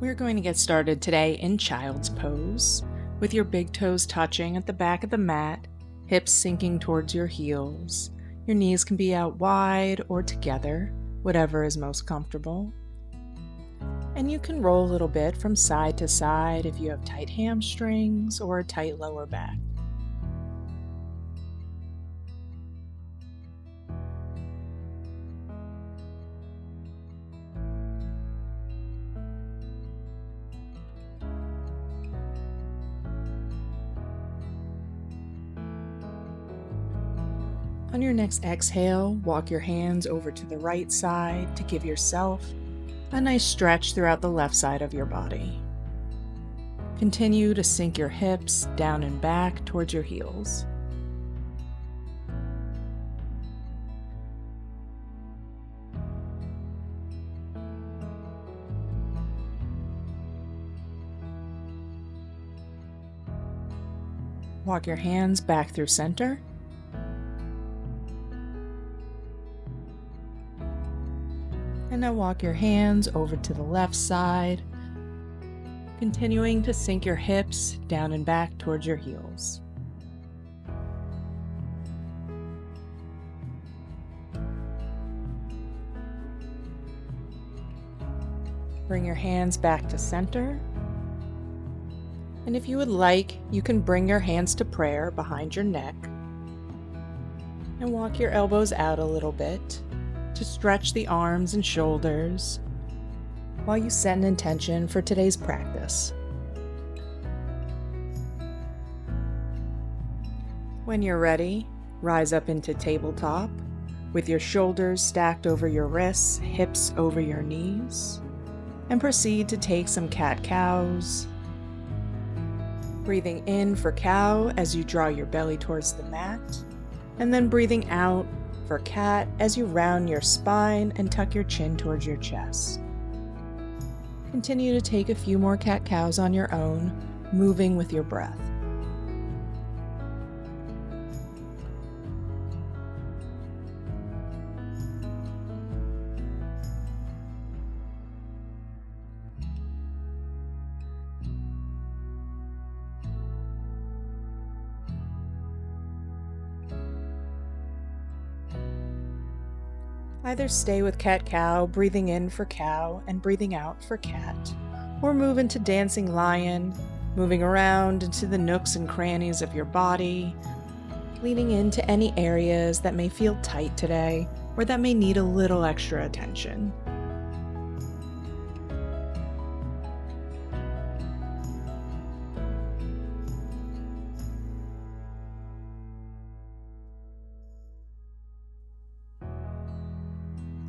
We're going to get started today in child's pose, with your big toes touching at the back of the mat, hips sinking towards your heels. Your knees can be out wide or together, whatever is most comfortable. And you can roll a little bit from side to side if you have tight hamstrings or a tight lower back. On your next exhale, walk your hands over to the right side to give yourself a nice stretch throughout the left side of your body. Continue to sink your hips down and back towards your heels. Walk your hands back through center. And now walk your hands over to the left side, continuing to sink your hips down and back towards your heels. Bring your hands back to center. And if you would like, you can bring your hands to prayer behind your neck and walk your elbows out a little bit to stretch the arms and shoulders while you set an intention for today's practice. When you're ready, rise up into tabletop with your shoulders stacked over your wrists, hips over your knees, and proceed to take some cat-cows. Breathing in for cow as you draw your belly towards the mat, and then breathing out for cat as you round your spine and tuck your chin towards your chest. Continue to take a few more cat-cows on your own, moving with your breath. Either stay with cat-cow, breathing in for cow and breathing out for cat, or move into dancing lion, moving around into the nooks and crannies of your body, leaning into any areas that may feel tight today or that may need a little extra attention.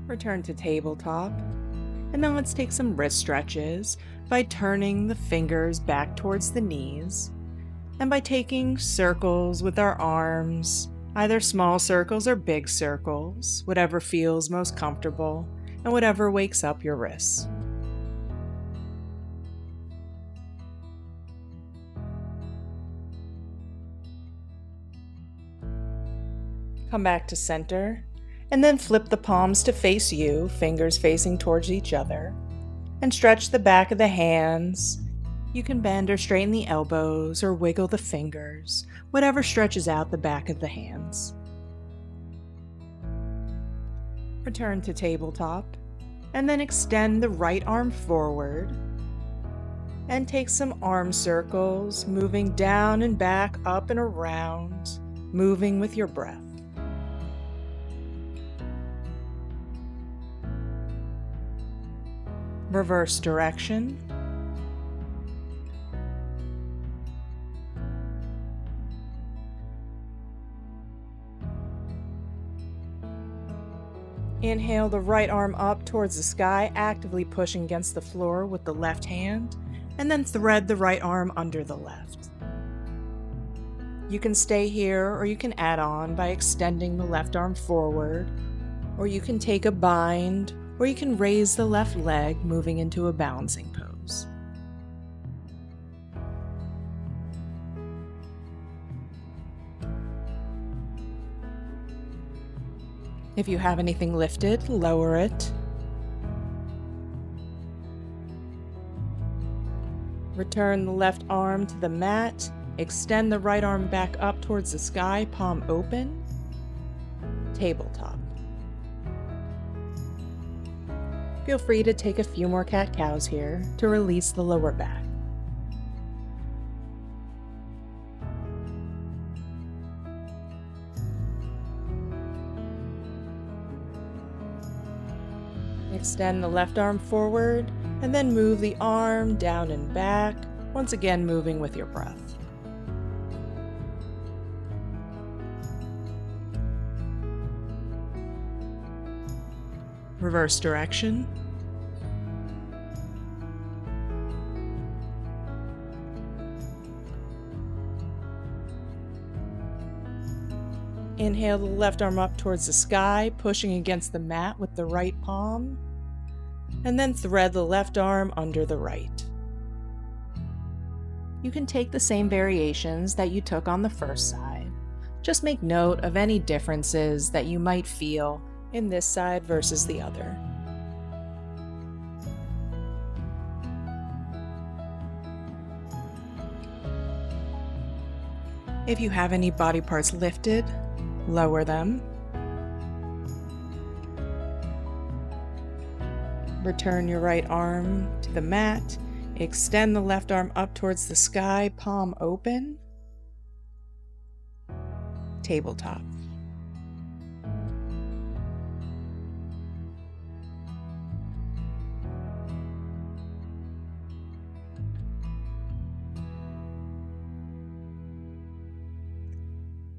Return to tabletop, and now let's take some wrist stretches by turning the fingers back towards the knees and by taking circles with our arms, either small circles or big circles, whatever feels most comfortable and whatever wakes up your wrists. Come back to center. And then flip the palms to face you, fingers facing towards each other, and stretch the back of the hands. You can bend or straighten the elbows or wiggle the fingers, whatever stretches out the back of the hands. Return to tabletop, and then extend the right arm forward, and take some arm circles, moving down and back, up and around, moving with your breath. Reverse direction. Inhale the right arm up towards the sky, actively pushing against the floor with the left hand, and then thread the right arm under the left. You can stay here, or you can add on by extending the left arm forward, or you can take a bind, or you can raise the left leg, moving into a balancing pose. If you have anything lifted, lower it. Return the left arm to the mat. Extend the right arm back up towards the sky, palm open. Tabletop. Feel free to take a few more cat-cows here to release the lower back. Extend the left arm forward, and then move the arm down and back, once again moving with your breath. Reverse direction. Inhale the left arm up towards the sky, pushing against the mat with the right palm, and then thread the left arm under the right. You can take the same variations that you took on the first side. Just make note of any differences that you might feel in this side versus the other. If you have any body parts lifted, lower them. Return your right arm to the mat. Extend the left arm up towards the sky, palm open. Tabletop.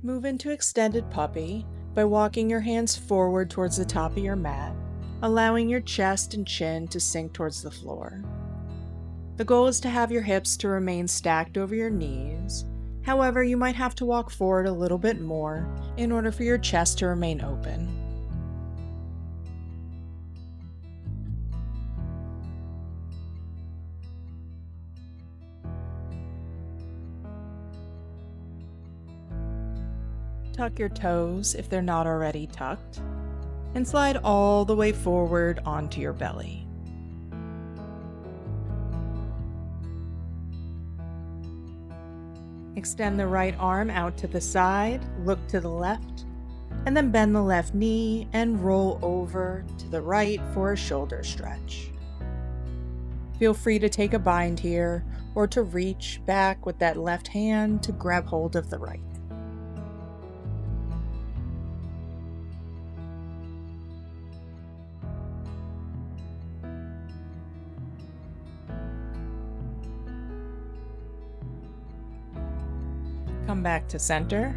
Move into extended puppy by walking your hands forward towards the top of your mat, allowing your chest and chin to sink towards the floor. The goal is to have your hips to remain stacked over your knees. However, you might have to walk forward a little bit more in order for your chest to remain open. Tuck your toes if they're not already tucked, and slide all the way forward onto your belly. Extend the right arm out to the side, look to the left, and then bend the left knee and roll over to the right for a shoulder stretch. Feel free to take a bind here or to reach back with that left hand to grab hold of the right. Come back to center.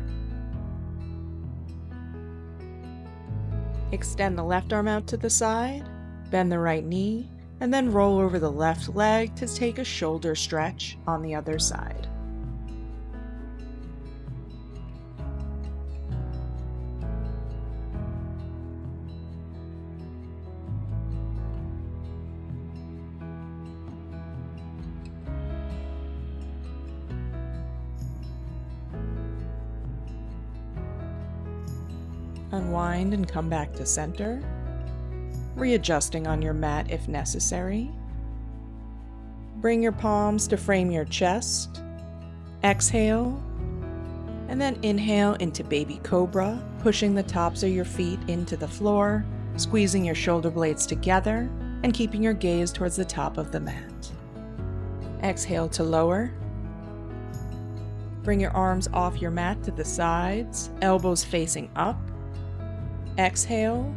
Extend the left arm out to the side, bend the right knee, and then roll over the left leg to take a shoulder stretch on the other side. Unwind and come back to center, readjusting on your mat if necessary. Bring your palms to frame your chest. Exhale, and then inhale into baby cobra, pushing the tops of your feet into the floor, squeezing your shoulder blades together, and keeping your gaze towards the top of the mat. Exhale to lower. Bring your arms off your mat to the sides, elbows facing up. Exhale,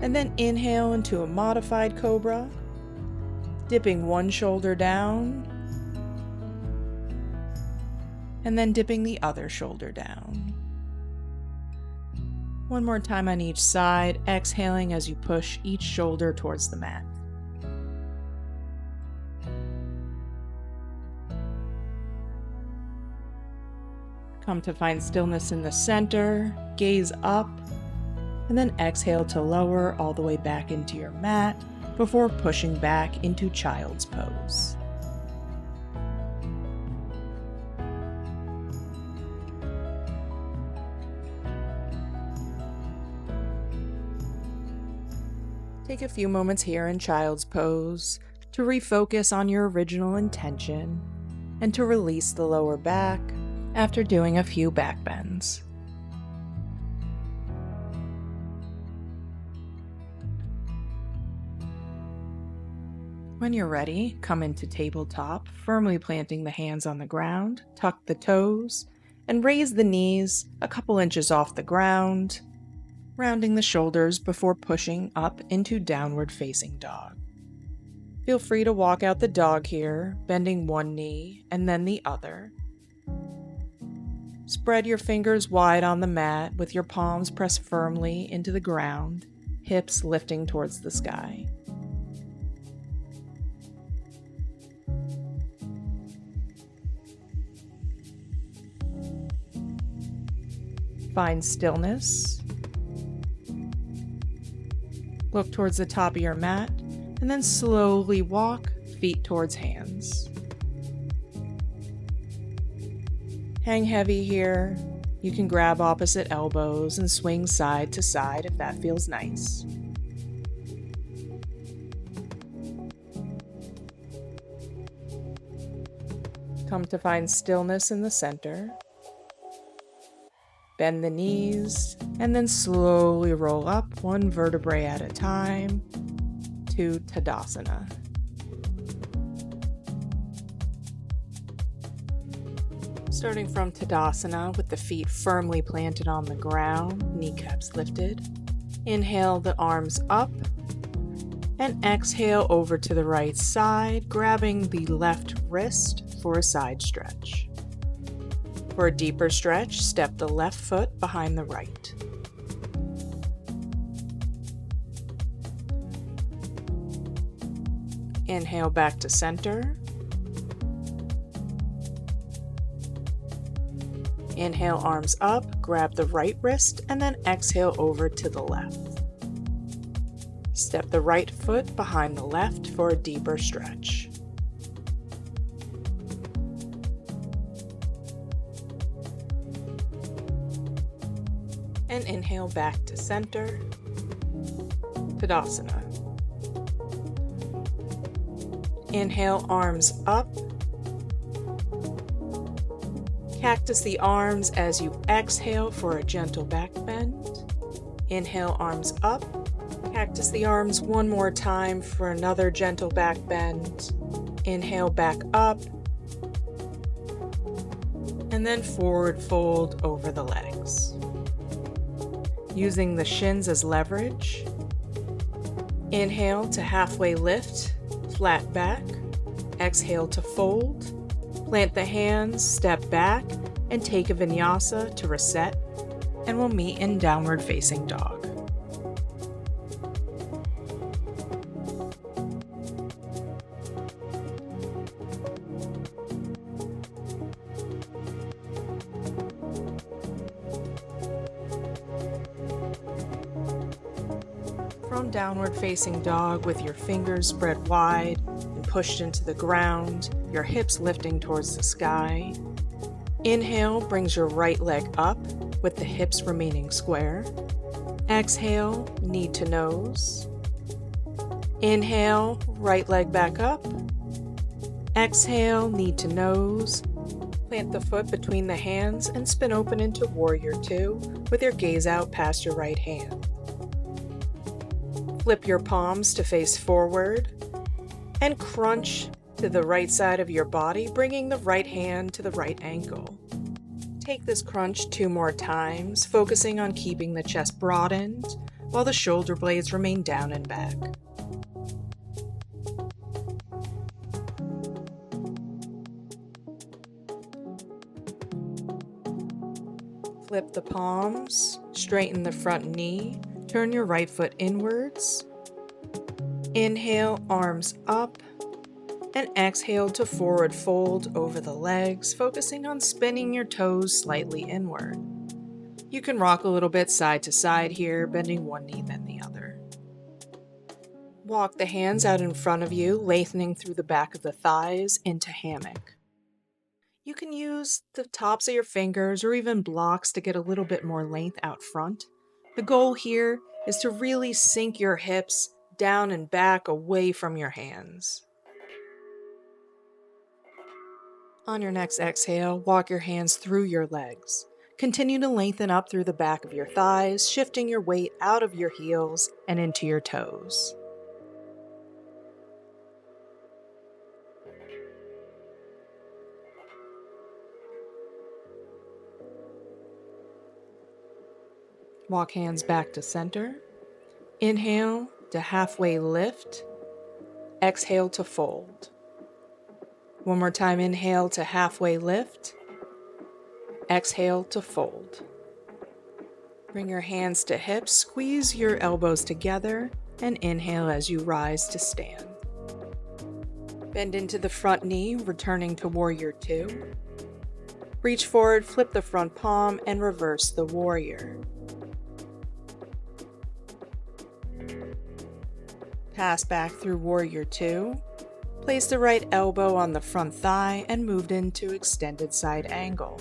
and then inhale into a modified cobra, dipping one shoulder down, and then dipping the other shoulder down. One more time on each side, exhaling as you push each shoulder towards the mat. Come to find stillness in the center, gaze up, and then exhale to lower all the way back into your mat before pushing back into child's pose. Take a few moments here in child's pose, to refocus on your original intention and to release the lower back after doing a few back bends. When you're ready, come into tabletop, firmly planting the hands on the ground, tuck the toes, and raise the knees a couple inches off the ground, rounding the shoulders before pushing up into downward facing dog. Feel free to walk out the dog here, bending one knee and then the other. Spread your fingers wide on the mat with your palms pressed firmly into the ground, hips lifting towards the sky. Find stillness. Look towards the top of your mat, and then slowly walk, feet towards hands. Hang heavy here. You can grab opposite elbows and swing side to side if that feels nice. Come to find stillness in the center. Bend the knees, and then slowly roll up one vertebrae at a time to Tadasana. Starting from Tadasana with the feet firmly planted on the ground, kneecaps lifted. Inhale the arms up, and exhale over to the right side, grabbing the left wrist for a side stretch. For a deeper stretch, step the left foot behind the right. Inhale back to center. Inhale, arms up, grab the right wrist, and then exhale over to the left. Step the right foot behind the left for a deeper stretch. And inhale back to center, Tadasana. Inhale, arms up. Cactus the arms as you exhale for a gentle back bend. Inhale, arms up. Cactus the arms one more time for another gentle back bend. Inhale, back up. And then forward fold over the legs. Using the shins as leverage. Inhale to halfway lift, flat back. Exhale to fold. Plant the hands, step back, and take a vinyasa to reset, and we'll meet in downward facing dog. From downward facing dog with your fingers spread wide and pushed into the ground, your hips lifting towards the sky. Inhale brings your right leg up with the hips remaining square. Exhale, knee to nose. Inhale, right leg back up. Exhale, knee to nose. Plant the foot between the hands and spin open into Warrior Two with your gaze out past your right hand. Flip your palms to face forward and crunch to the right side of your body, bringing the right hand to the right ankle. Take this crunch 2 more times, focusing on keeping the chest broadened while the shoulder blades remain down and back. Flip the palms, straighten the front knee, turn your right foot inwards. Inhale, arms up, and exhale to forward fold over the legs, focusing on spinning your toes slightly inward. You can rock a little bit side to side here, bending one knee then the other. Walk the hands out in front of you, lengthening through the back of the thighs into hammock. You can use the tops of your fingers or even blocks to get a little bit more length out front. The goal here is to really sink your hips down and back away from your hands. On your next exhale, walk your hands through your legs. Continue to lengthen up through the back of your thighs, shifting your weight out of your heels and into your toes. Walk hands back to center. Inhale to halfway lift. Exhale to fold. One more time, inhale to halfway lift. Exhale to fold. Bring your hands to hips, squeeze your elbows together, and inhale as you rise to stand. Bend into the front knee, returning to Warrior 2. Reach forward, flip the front palm, and reverse the warrior. Pass back through Warrior 2. Place the right elbow on the front thigh and move into extended side angle.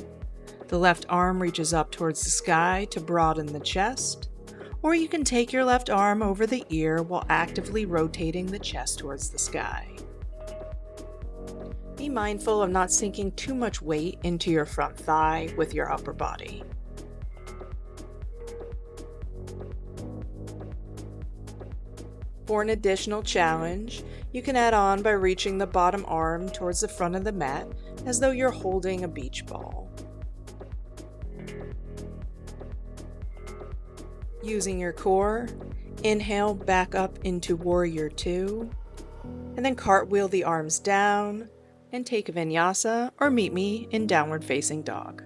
The left arm reaches up towards the sky to broaden the chest, or you can take your left arm over the ear while actively rotating the chest towards the sky. Be mindful of not sinking too much weight into your front thigh with your upper body. For an additional challenge, you can add on by reaching the bottom arm towards the front of the mat as though you're holding a beach ball. Using your core, inhale back up into Warrior 2, and then cartwheel the arms down and take a Vinyasa or meet me in Downward Facing Dog.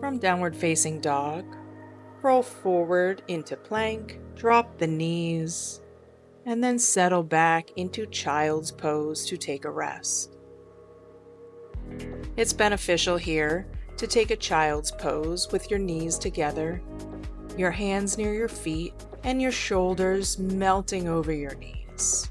From Downward Facing Dog, roll forward into plank, drop the knees, and then settle back into Child's Pose to take a rest. It's beneficial here to take a child's pose with your knees together, your hands near your feet, and your shoulders melting over your knees.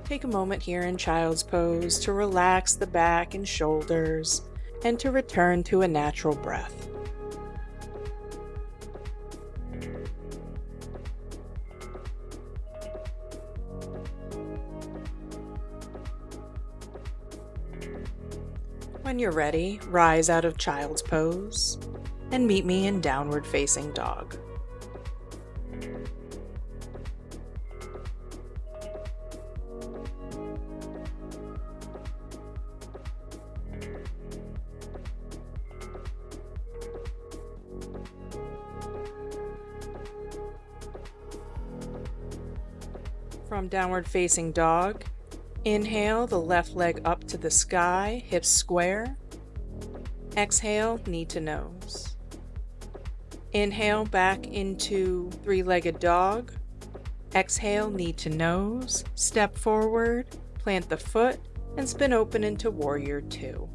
Take a moment here in Child's Pose to relax the back and shoulders and to return to a natural breath. When you're ready, rise out of Child's Pose and meet me in Downward Facing Dog. From Downward Facing Dog, inhale the left leg up to the sky, hips square. Exhale, knee to nose. Inhale back into three-legged dog. Exhale, knee to nose. Step forward, plant the foot, and spin open into Warrior 2.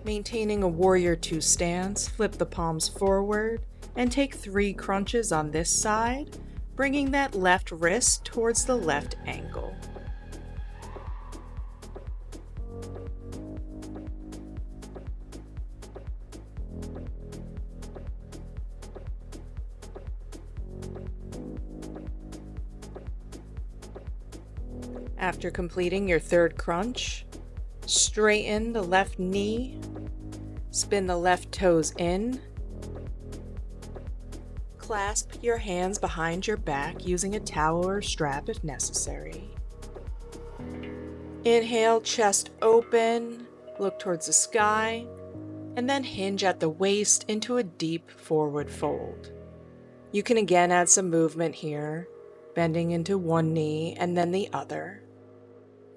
Maintaining a Warrior 2 stance, flip the palms forward and take 3 crunches on this side, bringing that left wrist towards the left ankle. After completing your third crunch, straighten the left knee, spin the left toes in, clasp your hands behind your back using a towel or strap if necessary. Inhale, chest open, look towards the sky, and then hinge at the waist into a deep forward fold. You can again add some movement here, bending into one knee and then the other.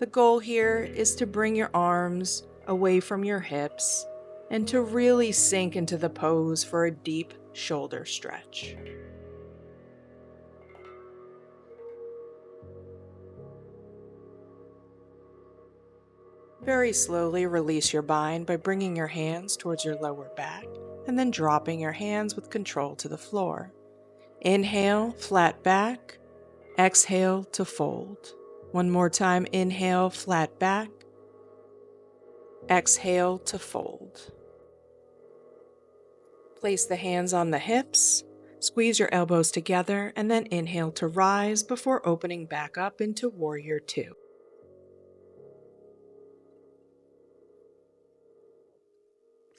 The goal here is to bring your arms away from your hips and to really sink into the pose for a deep shoulder stretch. Very slowly release your bind by bringing your hands towards your lower back and then dropping your hands with control to the floor. Inhale, flat back. Exhale to fold. One more time, inhale, flat back. Exhale to fold. Place the hands on the hips, squeeze your elbows together, and then inhale to rise before opening back up into Warrior Two.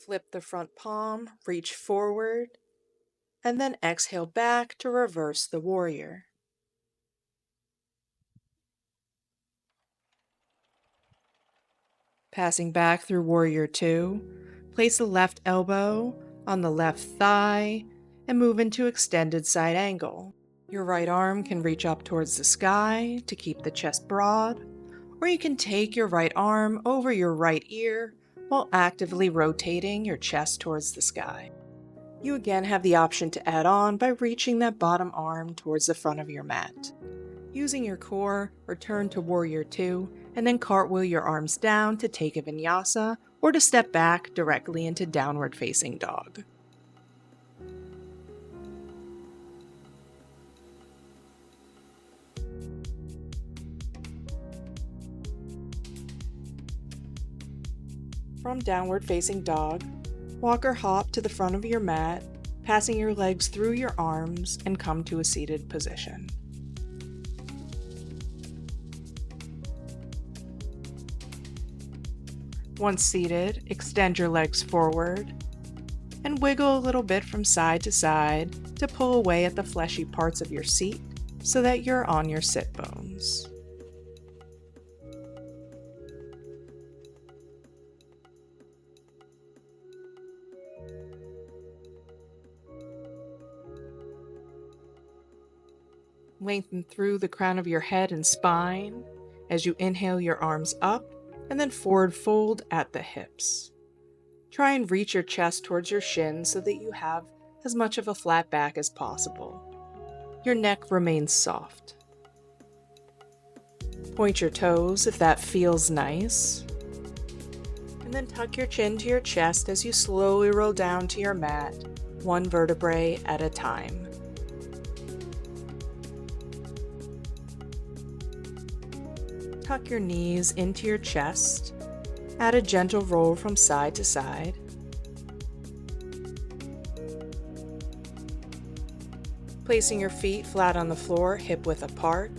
Flip the front palm, reach forward, and then exhale back to reverse the warrior. Passing back through Warrior Two, place the left elbow on the left thigh and move into extended side angle. Your right arm can reach up towards the sky to keep the chest broad, or you can take your right arm over your right ear while actively rotating your chest towards the sky. You again have the option to add on by reaching that bottom arm towards the front of your mat. Using your core, return to Warrior Two, and then cartwheel your arms down to take a vinyasa or to step back directly into downward facing dog. From downward facing dog, walk or hop to the front of your mat, passing your legs through your arms and come to a seated position. Once seated, extend your legs forward and wiggle a little bit from side to side to pull away at the fleshy parts of your seat so that you're on your sit bones. Lengthen through the crown of your head and spine as you inhale your arms up and then forward fold at the hips. Try and reach your chest towards your shins so that you have as much of a flat back as possible. Your neck remains soft. Point your toes if that feels nice. And then tuck your chin to your chest as you slowly roll down to your mat, one vertebrae at a time. Tuck your knees into your chest. Add a gentle roll from side to side. Placing your feet flat on the floor, hip width apart.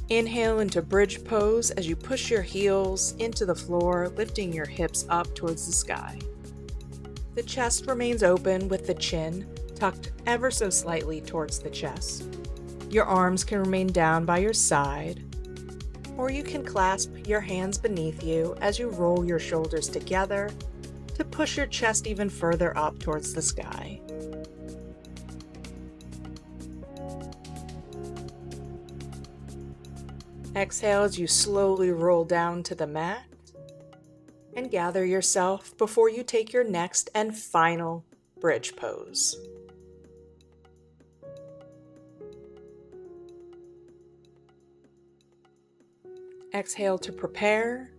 Inhale into bridge pose as you push your heels into the floor, lifting your hips up towards the sky. The chest remains open with the chin tucked ever so slightly towards the chest. Your arms can remain down by your side, or you can clasp your hands beneath you as you roll your shoulders together to push your chest even further up towards the sky. Exhale as you slowly roll down to the mat and gather yourself before you take your next and final bridge pose. Exhale to prepare,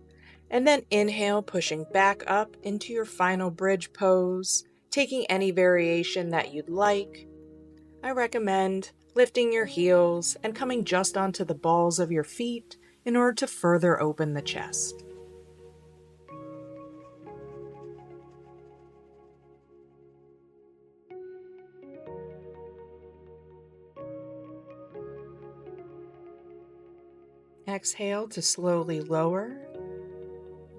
and then inhale, pushing back up into your final bridge pose, taking any variation that you'd like. I recommend lifting your heels and coming just onto the balls of your feet in order to further open the chest. Exhale to slowly lower,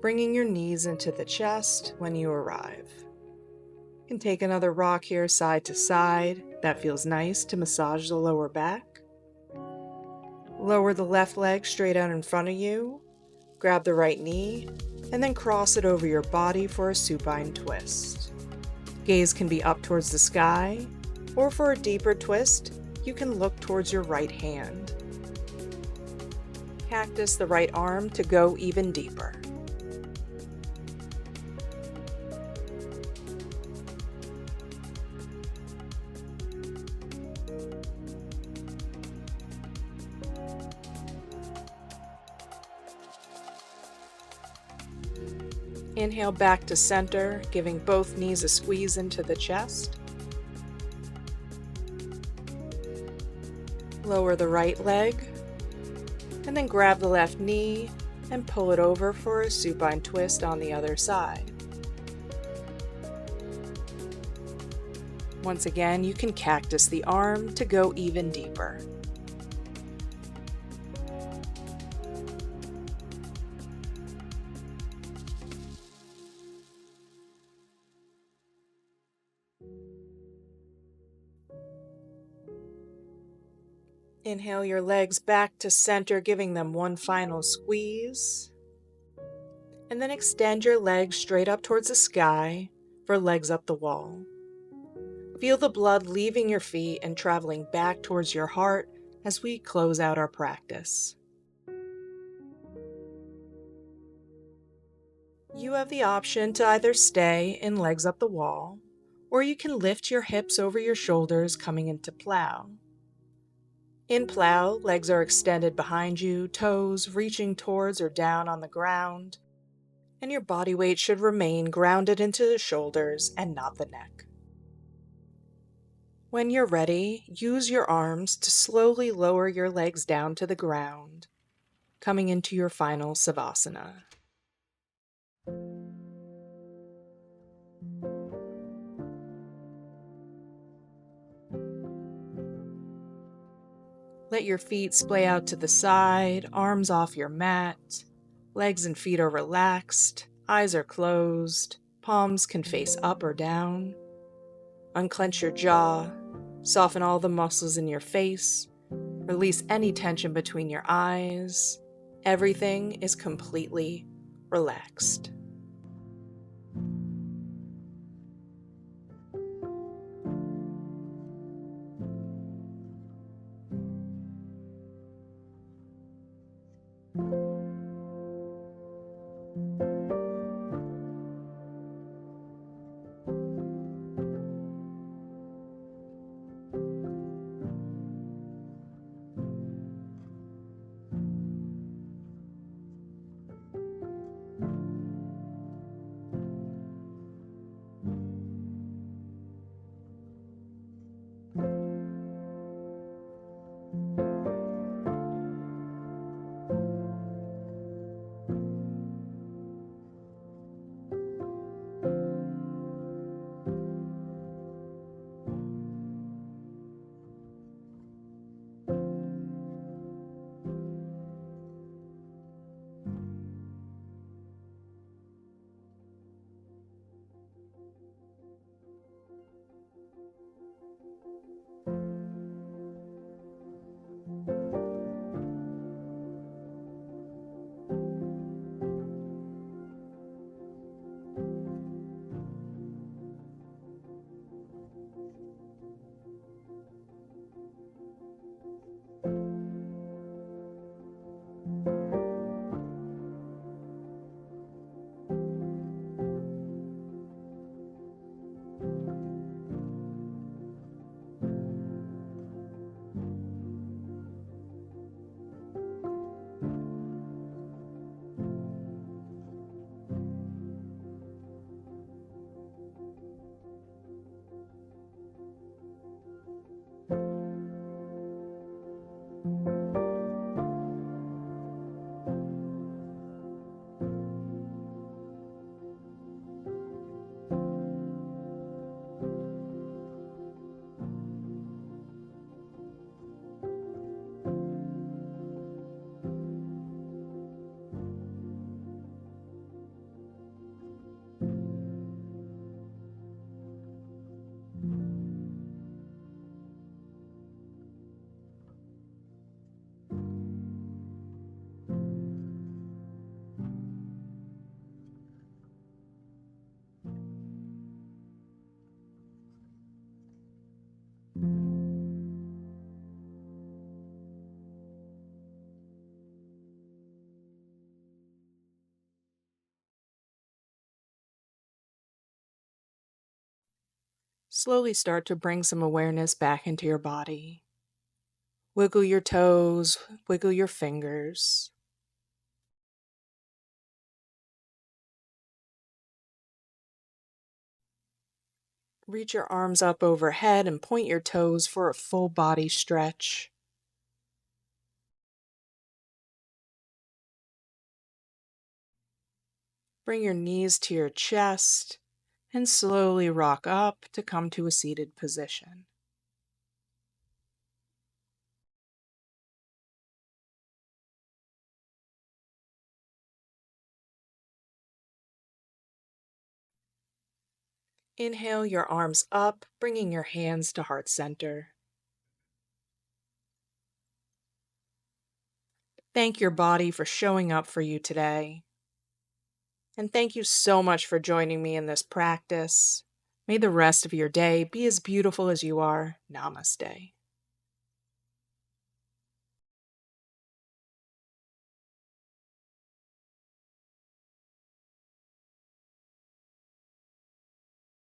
bringing your knees into the chest when you arrive. You can take another rock here side to side. That feels nice to massage the lower back. Lower the left leg straight out in front of you. Grab the right knee, and then cross it over your body for a supine twist. Gaze can be up towards the sky, or for a deeper twist, you can look towards your right hand. Cactus the right arm to go even deeper. Inhale back to center, giving both knees a squeeze into the chest. Lower the right leg, and then grab the left knee and pull it over for a supine twist on the other side. Once again, you can cactus the arm to go even deeper. Inhale your legs back to center, giving them one final squeeze. And then extend your legs straight up towards the sky for legs up the wall. Feel the blood leaving your feet and traveling back towards your heart as we close out our practice. You have the option to either stay in legs up the wall, or you can lift your hips over your shoulders coming into plow. In plow, legs are extended behind you, toes reaching towards or down on the ground, and your body weight should remain grounded into the shoulders and not the neck. When you're ready, use your arms to slowly lower your legs down to the ground, coming into your final Savasana. Let your feet splay out to the side, arms off your mat. Legs and feet are relaxed, eyes are closed, palms can face up or down. Unclench your jaw, soften all the muscles in your face, release any tension between your eyes. Everything is completely relaxed. Slowly start to bring some awareness back into your body. Wiggle your toes, wiggle your fingers. Reach your arms up overhead and point your toes for a full body stretch. Bring your knees to your chest and slowly rock up to come to a seated position. Inhale your arms up, bringing your hands to heart center. Thank your body for showing up for you today. And thank you so much for joining me in this practice. May the rest of your day be as beautiful as you are. Namaste.